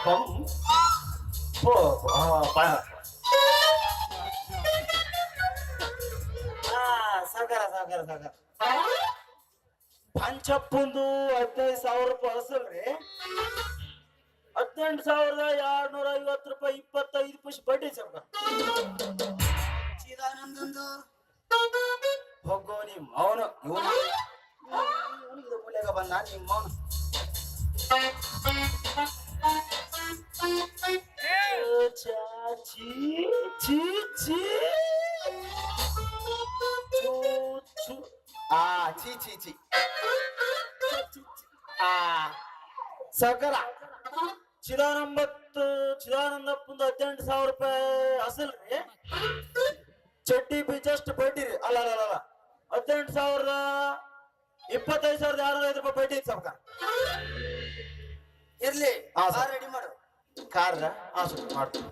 ಪಂ ಪೋ ಸಾಕಾರ ಸಾಕಾರ ಸಾಕಾರ ಪಂಚಪ್ಪಂದು 15,000 ರೂಪಾಯಿ ಅಸಲ್ರಿ. 18,250 ರೂಪಾಯಿ 25 ಪೈಸೆ ಬಡ್ಡಿ ಸಾಕ. ಚಿದಾನಂದಂದು ಹೋಗೋ ನಿಮ್ಮ ಅವನು ಇವನಿಗೆ ಮೂಲೆಗ ಬಂದ ನಿಮ್ಮ ಅವನು. ಚೀ ಚೀ ಚೀ ಛೀ ಛೀ ಛೀ ಸಕರ ಚಿದಾನಂದಪ್ಪಂದು 18,000 ರೂಪಾಯಿ ಅಸಲ್ರಿ. ಚಡ್ಡಿ ಬಿಜಸ್ಟ್ ಬಡ್ಡಿ ರೀ. ಅಲ್ಲ 18,000 25,205 ರೂಪಾಯಿ ಬಡ್ಡಿ ಐತಿ ಸಾವ್ಕಾರ. ಇರ್ಲಿ ಹಾ, ಸರ್. ರೆಡಿ ಮಾಡು. ಕಾರ್ ಮಾಡ್ತೀನಿ.